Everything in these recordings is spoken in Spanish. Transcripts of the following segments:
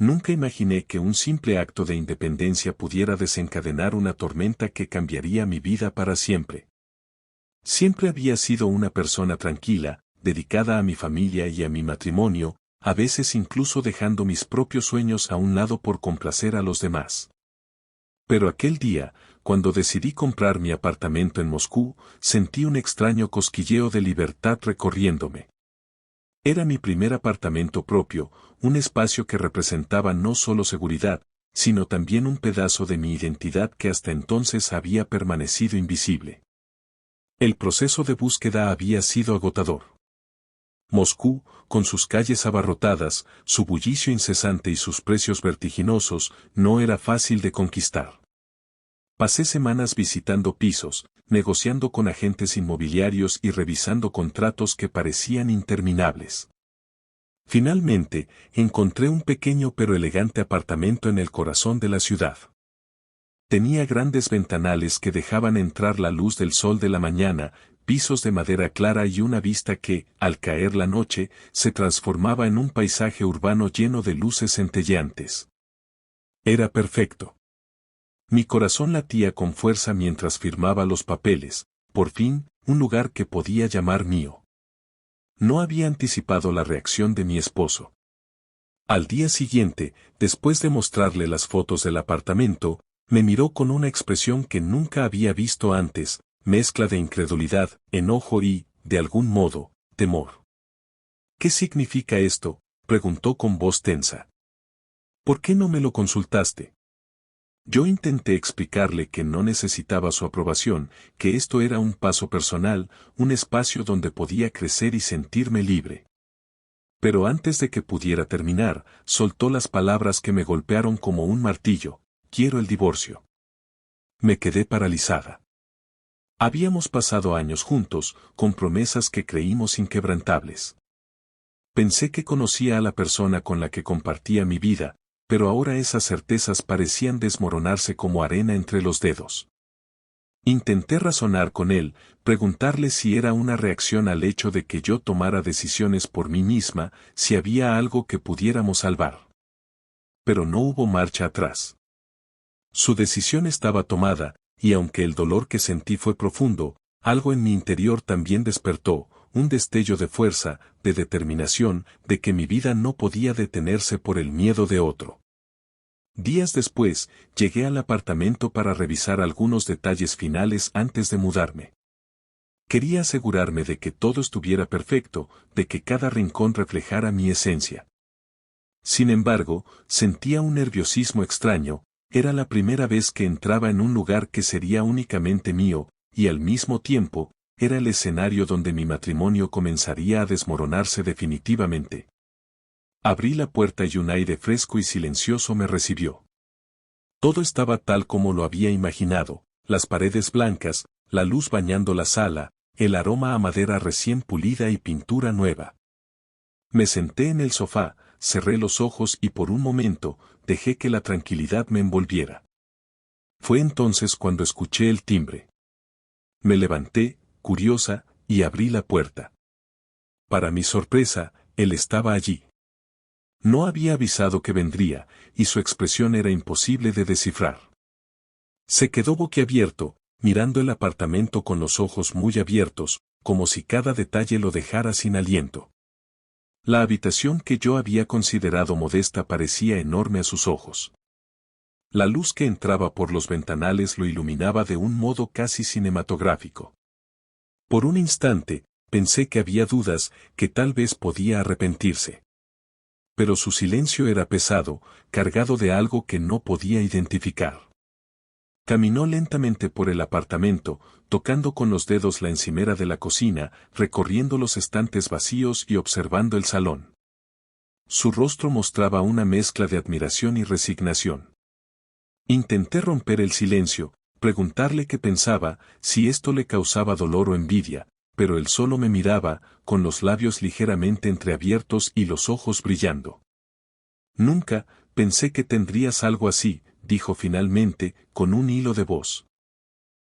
Nunca imaginé que un simple acto de independencia pudiera desencadenar una tormenta que cambiaría mi vida para siempre. Siempre había sido una persona tranquila, dedicada a mi familia y a mi matrimonio, a veces incluso dejando mis propios sueños a un lado por complacer a los demás. Pero aquel día, cuando decidí comprar mi apartamento en Moscú, sentí un extraño cosquilleo de libertad recorriéndome. Era mi primer apartamento propio, un espacio que representaba no solo seguridad, sino también un pedazo de mi identidad que hasta entonces había permanecido invisible. El proceso de búsqueda había sido agotador. Moscú, con sus calles abarrotadas, su bullicio incesante y sus precios vertiginosos, no era fácil de conquistar. Pasé semanas visitando pisos, negociando con agentes inmobiliarios y revisando contratos que parecían interminables. Finalmente, encontré un pequeño pero elegante apartamento en el corazón de la ciudad. Tenía grandes ventanales que dejaban entrar la luz del sol de la mañana, pisos de madera clara y una vista que, al caer la noche, se transformaba en un paisaje urbano lleno de luces centelleantes. Era perfecto. Mi corazón latía con fuerza mientras firmaba los papeles, por fin, un lugar que podía llamar mío. No había anticipado la reacción de mi esposo. Al día siguiente, después de mostrarle las fotos del apartamento, me miró con una expresión que nunca había visto antes, mezcla de incredulidad, enojo y, de algún modo, temor. ¿Qué significa esto?, preguntó con voz tensa. ¿Por qué no me lo consultaste? Yo intenté explicarle que no necesitaba su aprobación, que esto era un paso personal, un espacio donde podía crecer y sentirme libre. Pero antes de que pudiera terminar, soltó las palabras que me golpearon como un martillo: quiero el divorcio. Me quedé paralizada. Habíamos pasado años juntos, con promesas que creímos inquebrantables. Pensé que conocía a la persona con la que compartía mi vida, pero ahora esas certezas parecían desmoronarse como arena entre los dedos. Intenté razonar con él, preguntarle si era una reacción al hecho de que yo tomara decisiones por mí misma, si había algo que pudiéramos salvar. Pero no hubo marcha atrás. Su decisión estaba tomada, y aunque el dolor que sentí fue profundo, algo en mi interior también despertó, un destello de fuerza, de determinación, de que mi vida no podía detenerse por el miedo de otro. Días después, llegué al apartamento para revisar algunos detalles finales antes de mudarme. Quería asegurarme de que todo estuviera perfecto, de que cada rincón reflejara mi esencia. Sin embargo, sentía un nerviosismo extraño. Era la primera vez que entraba en un lugar que sería únicamente mío, y al mismo tiempo, era el escenario donde mi matrimonio comenzaría a desmoronarse definitivamente. Abrí la puerta y un aire fresco y silencioso me recibió. Todo estaba tal como lo había imaginado, las paredes blancas, la luz bañando la sala, el aroma a madera recién pulida y pintura nueva. Me senté en el sofá, cerré los ojos y por un momento, dejé que la tranquilidad me envolviera. Fue entonces cuando escuché el timbre. Me levanté, curiosa, y abrí la puerta. Para mi sorpresa, él estaba allí. No había avisado que vendría, y su expresión era imposible de descifrar. Se quedó boquiabierto, mirando el apartamento con los ojos muy abiertos, como si cada detalle lo dejara sin aliento. La habitación que yo había considerado modesta parecía enorme a sus ojos. La luz que entraba por los ventanales lo iluminaba de un modo casi cinematográfico. Por un instante, pensé que había dudas, que tal vez podía arrepentirse. Pero su silencio era pesado, cargado de algo que no podía identificar. Caminó lentamente por el apartamento, tocando con los dedos la encimera de la cocina, recorriendo los estantes vacíos y observando el salón. Su rostro mostraba una mezcla de admiración y resignación. Intenté romper el silencio, preguntarle qué pensaba, si esto le causaba dolor o envidia, pero él solo me miraba, con los labios ligeramente entreabiertos y los ojos brillando. Nunca pensé que tendrías algo así, dijo finalmente, con un hilo de voz.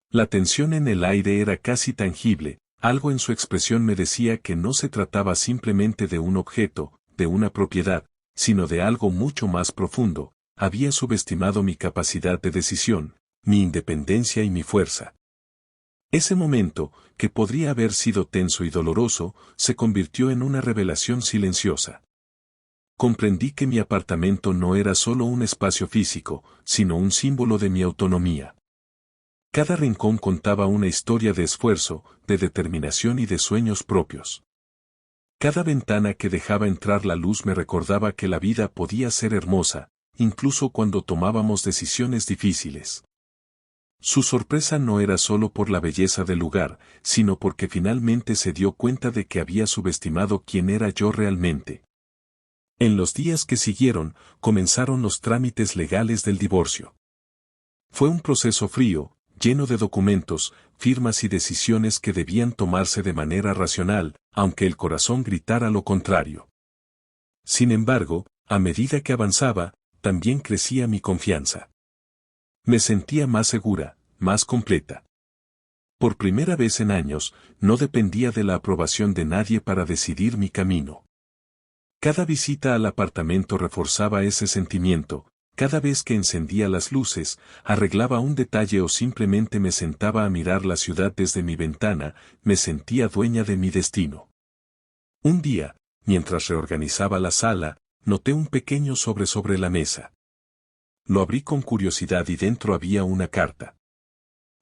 La tensión en el aire era casi tangible, algo en su expresión me decía que no se trataba simplemente de un objeto, de una propiedad, sino de algo mucho más profundo. Había subestimado mi capacidad de decisión, mi independencia y mi fuerza. Ese momento, que podría haber sido tenso y doloroso, se convirtió en una revelación silenciosa. Comprendí que mi apartamento no era solo un espacio físico, sino un símbolo de mi autonomía. Cada rincón contaba una historia de esfuerzo, de determinación y de sueños propios. Cada ventana que dejaba entrar la luz me recordaba que la vida podía ser hermosa, incluso cuando tomábamos decisiones difíciles. Su sorpresa no era solo por la belleza del lugar, sino porque finalmente se dio cuenta de que había subestimado quién era yo realmente. En los días que siguieron, comenzaron los trámites legales del divorcio. Fue un proceso frío, lleno de documentos, firmas y decisiones que debían tomarse de manera racional, aunque el corazón gritara lo contrario. Sin embargo, a medida que avanzaba, también crecía mi confianza. Me sentía más segura, más completa. Por primera vez en años, no dependía de la aprobación de nadie para decidir mi camino. Cada visita al apartamento reforzaba ese sentimiento. Cada vez que encendía las luces, arreglaba un detalle o simplemente me sentaba a mirar la ciudad desde mi ventana, me sentía dueña de mi destino. Un día, mientras reorganizaba la sala, noté un pequeño sobre la mesa. Lo abrí con curiosidad y dentro había una carta.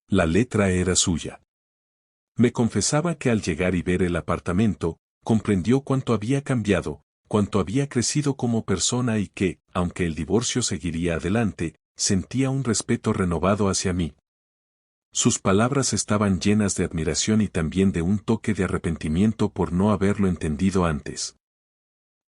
La letra era suya. Me confesaba que al llegar y ver el apartamento, comprendió cuánto había cambiado, cuánto había crecido como persona y que, aunque el divorcio seguiría adelante, sentía un respeto renovado hacia mí. Sus palabras estaban llenas de admiración y también de un toque de arrepentimiento por no haberlo entendido antes.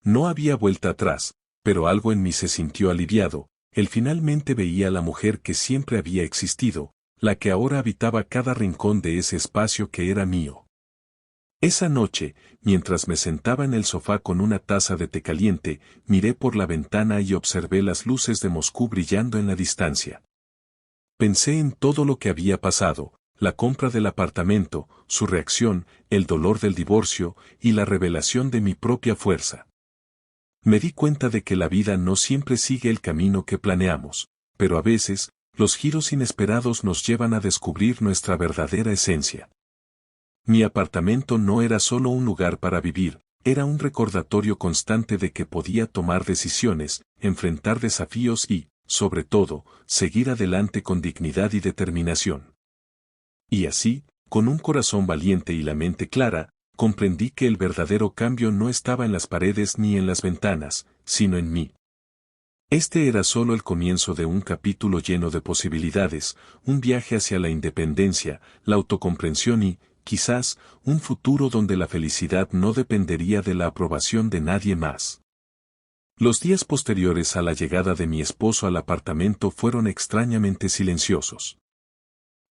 No había vuelta atrás, pero algo en mí se sintió aliviado. Él finalmente veía a la mujer que siempre había existido, la que ahora habitaba cada rincón de ese espacio que era mío. Esa noche, mientras me sentaba en el sofá con una taza de té caliente, miré por la ventana y observé las luces de Moscú brillando en la distancia. Pensé en todo lo que había pasado, la compra del apartamento, su reacción, el dolor del divorcio y la revelación de mi propia fuerza. Me di cuenta de que la vida no siempre sigue el camino que planeamos, pero a veces, los giros inesperados nos llevan a descubrir nuestra verdadera esencia. Mi apartamento no era solo un lugar para vivir, era un recordatorio constante de que podía tomar decisiones, enfrentar desafíos y, sobre todo, seguir adelante con dignidad y determinación. Y así, con un corazón valiente y la mente clara, comprendí que el verdadero cambio no estaba en las paredes ni en las ventanas, sino en mí. Este era solo el comienzo de un capítulo lleno de posibilidades, un viaje hacia la independencia, la autocomprensión y, quizás, un futuro donde la felicidad no dependería de la aprobación de nadie más. Los días posteriores a la llegada de mi esposo al apartamento fueron extrañamente silenciosos.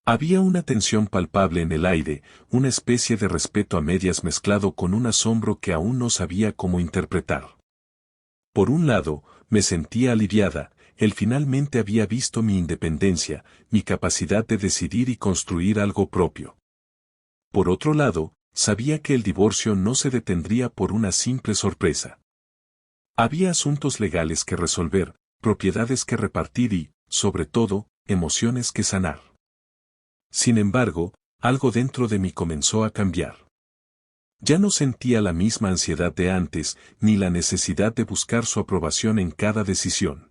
Había una tensión palpable en el aire, una especie de respeto a medias mezclado con un asombro que aún no sabía cómo interpretar. Por un lado, me sentía aliviada, él finalmente había visto mi independencia, mi capacidad de decidir y construir algo propio. Por otro lado, sabía que el divorcio no se detendría por una simple sorpresa. Había asuntos legales que resolver, propiedades que repartir y, sobre todo, emociones que sanar. Sin embargo, algo dentro de mí comenzó a cambiar. Ya no sentía la misma ansiedad de antes, ni la necesidad de buscar su aprobación en cada decisión.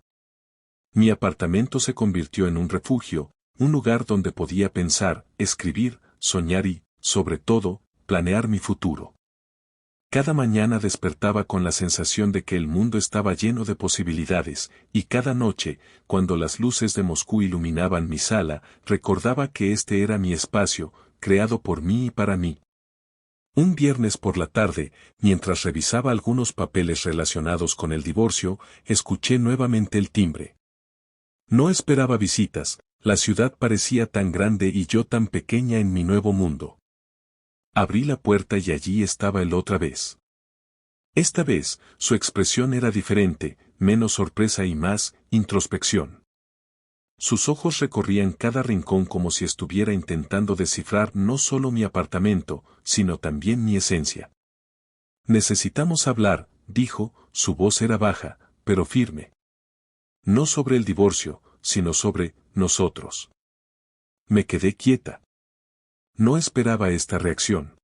Mi apartamento se convirtió en un refugio, un lugar donde podía pensar, escribir, soñar y, sobre todo, planear mi futuro. Cada mañana despertaba con la sensación de que el mundo estaba lleno de posibilidades, y cada noche, cuando las luces de Moscú iluminaban mi sala, recordaba que este era mi espacio, creado por mí y para mí. Un viernes por la tarde, mientras revisaba algunos papeles relacionados con el divorcio, escuché nuevamente el timbre. No esperaba visitas, la ciudad parecía tan grande y yo tan pequeña en mi nuevo mundo. Abrí la puerta y allí estaba él otra vez. Esta vez, su expresión era diferente, menos sorpresa y más introspección. Sus ojos recorrían cada rincón como si estuviera intentando descifrar no solo mi apartamento, sino también mi esencia. Necesitamos hablar, dijo, su voz era baja, pero firme. No sobre el divorcio, sino sobre nosotros. Me quedé quieta. No esperaba esta reacción.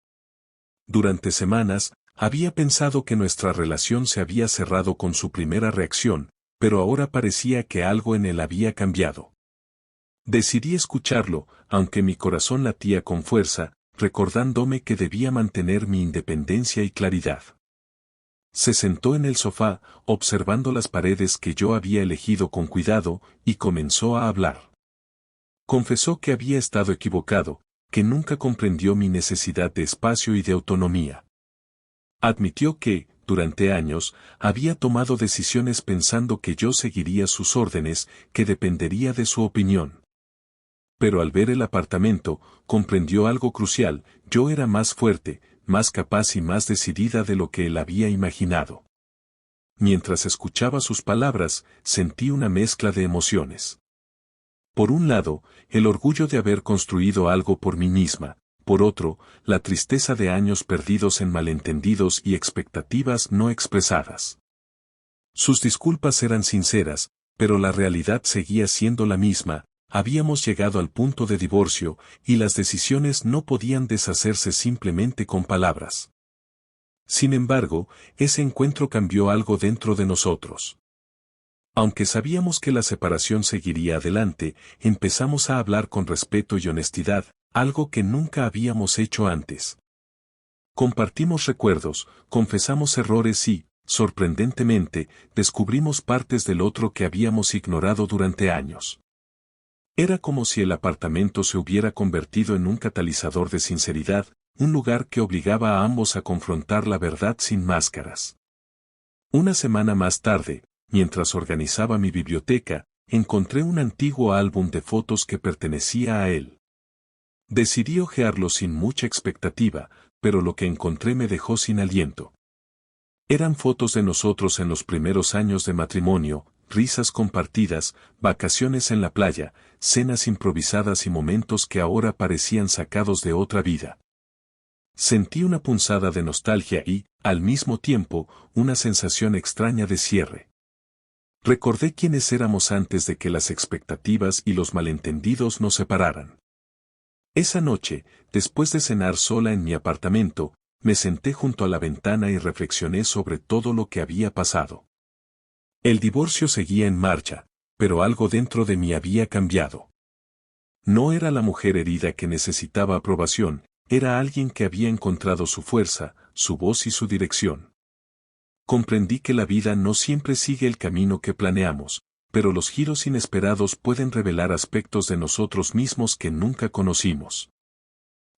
Durante semanas, había pensado que nuestra relación se había cerrado con su primera reacción, pero ahora parecía que algo en él había cambiado. Decidí escucharlo, aunque mi corazón latía con fuerza, recordándome que debía mantener mi independencia y claridad. Se sentó en el sofá, observando las paredes que yo había elegido con cuidado, y comenzó a hablar. Confesó que había estado equivocado, que nunca comprendió mi necesidad de espacio y de autonomía. Admitió que, durante años, había tomado decisiones pensando que yo seguiría sus órdenes, que dependería de su opinión. Pero al ver el apartamento, comprendió algo crucial: yo era más fuerte, más capaz y más decidida de lo que él había imaginado. Mientras escuchaba sus palabras, sentí una mezcla de emociones. Por un lado, el orgullo de haber construido algo por mí misma; por otro, la tristeza de años perdidos en malentendidos y expectativas no expresadas. Sus disculpas eran sinceras, pero la realidad seguía siendo la misma: habíamos llegado al punto de divorcio, y las decisiones no podían deshacerse simplemente con palabras. Sin embargo, ese encuentro cambió algo dentro de nosotros. Aunque sabíamos que la separación seguiría adelante, empezamos a hablar con respeto y honestidad, algo que nunca habíamos hecho antes. Compartimos recuerdos, confesamos errores y, sorprendentemente, descubrimos partes del otro que habíamos ignorado durante años. Era como si el apartamento se hubiera convertido en un catalizador de sinceridad, un lugar que obligaba a ambos a confrontar la verdad sin máscaras. Una semana más tarde, mientras organizaba mi biblioteca, encontré un antiguo álbum de fotos que pertenecía a él. Decidí hojearlo sin mucha expectativa, pero lo que encontré me dejó sin aliento. Eran fotos de nosotros en los primeros años de matrimonio, risas compartidas, vacaciones en la playa, cenas improvisadas y momentos que ahora parecían sacados de otra vida. Sentí una punzada de nostalgia y, al mismo tiempo, una sensación extraña de cierre. Recordé quiénes éramos antes de que las expectativas y los malentendidos nos separaran. Esa noche, después de cenar sola en mi apartamento, me senté junto a la ventana y reflexioné sobre todo lo que había pasado. El divorcio seguía en marcha, pero algo dentro de mí había cambiado. No era la mujer herida que necesitaba aprobación, era alguien que había encontrado su fuerza, su voz y su dirección. Comprendí que la vida no siempre sigue el camino que planeamos, pero los giros inesperados pueden revelar aspectos de nosotros mismos que nunca conocimos.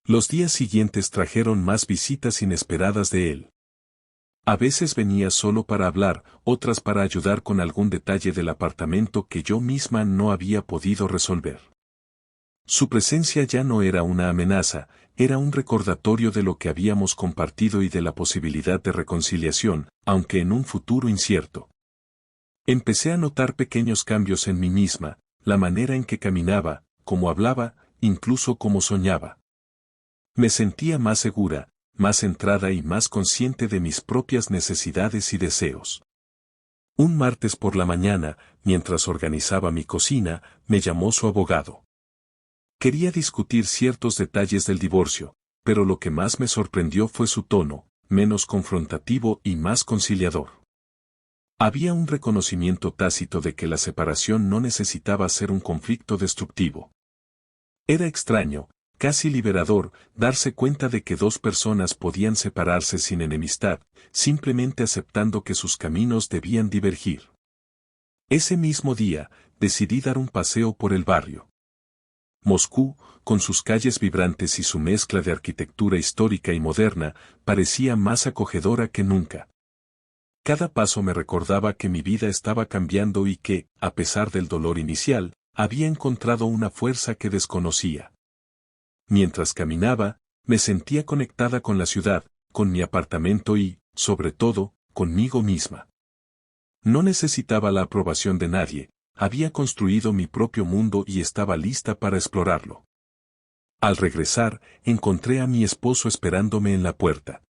Los días siguientes trajeron más visitas inesperadas de él. A veces venía solo para hablar, otras para ayudar con algún detalle del apartamento que yo misma no había podido resolver. Su presencia ya no era una amenaza, era un recordatorio de lo que habíamos compartido y de la posibilidad de reconciliación, aunque en un futuro incierto. Empecé a notar pequeños cambios en mí misma, la manera en que caminaba, cómo hablaba, incluso cómo soñaba. Me sentía más segura, más centrada y más consciente de mis propias necesidades y deseos. Un martes por la mañana, mientras organizaba mi cocina, me llamó su abogado. Quería discutir ciertos detalles del divorcio, pero lo que más me sorprendió fue su tono, menos confrontativo y más conciliador. Había un reconocimiento tácito de que la separación no necesitaba ser un conflicto destructivo. Era extraño, casi liberador, darse cuenta de que dos personas podían separarse sin enemistad, simplemente aceptando que sus caminos debían divergir. Ese mismo día, decidí dar un paseo por el barrio. Moscú, con sus calles vibrantes y su mezcla de arquitectura histórica y moderna, parecía más acogedora que nunca. Cada paso me recordaba que mi vida estaba cambiando y que, a pesar del dolor inicial, había encontrado una fuerza que desconocía. Mientras caminaba, me sentía conectada con la ciudad, con mi apartamento y, sobre todo, conmigo misma. No necesitaba la aprobación de nadie, había construido mi propio mundo y estaba lista para explorarlo. Al regresar, encontré a mi esposo esperándome en la puerta.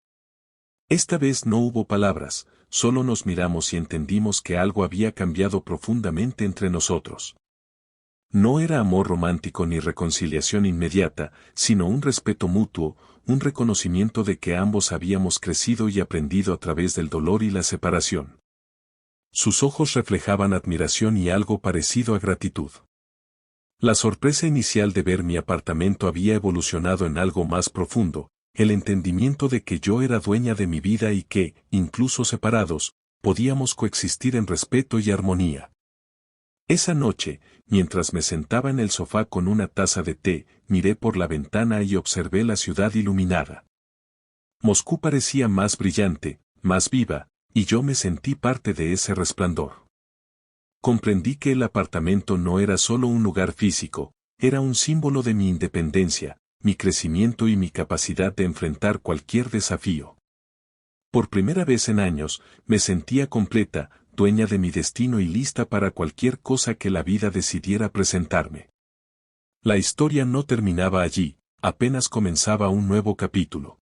Esta vez no hubo palabras, solo nos miramos y entendimos que algo había cambiado profundamente entre nosotros. No era amor romántico ni reconciliación inmediata, sino un respeto mutuo, un reconocimiento de que ambos habíamos crecido y aprendido a través del dolor y la separación. Sus ojos reflejaban admiración y algo parecido a gratitud. La sorpresa inicial de ver mi apartamento había evolucionado en algo más profundo, el entendimiento de que yo era dueña de mi vida y que, incluso separados, podíamos coexistir en respeto y armonía. Esa noche, mientras me sentaba en el sofá con una taza de té, miré por la ventana y observé la ciudad iluminada. Moscú parecía más brillante, más viva, y yo me sentí parte de ese resplandor. Comprendí que el apartamento no era solo un lugar físico, era un símbolo de mi independencia, mi crecimiento y mi capacidad de enfrentar cualquier desafío. Por primera vez en años, me sentía completa, dueña de mi destino y lista para cualquier cosa que la vida decidiera presentarme. La historia no terminaba allí, apenas comenzaba un nuevo capítulo.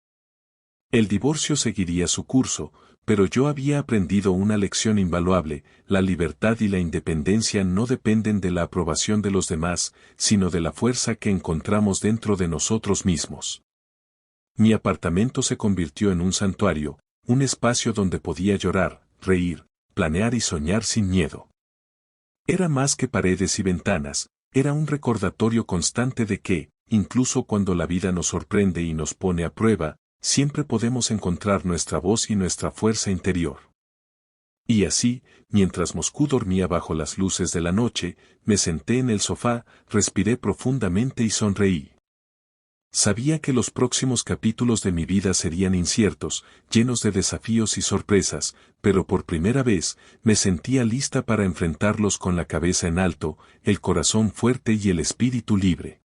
El divorcio seguiría su curso, pero yo había aprendido una lección invaluable: la libertad y la independencia no dependen de la aprobación de los demás, sino de la fuerza que encontramos dentro de nosotros mismos. Mi apartamento se convirtió en un santuario, un espacio donde podía llorar, reír, planear y soñar sin miedo. Era más que paredes y ventanas, era un recordatorio constante de que, incluso cuando la vida nos sorprende y nos pone a prueba, siempre podemos encontrar nuestra voz y nuestra fuerza interior. Y así, mientras Moscú dormía bajo las luces de la noche, me senté en el sofá, respiré profundamente y sonreí. Sabía que los próximos capítulos de mi vida serían inciertos, llenos de desafíos y sorpresas, pero por primera vez, me sentía lista para enfrentarlos con la cabeza en alto, el corazón fuerte y el espíritu libre.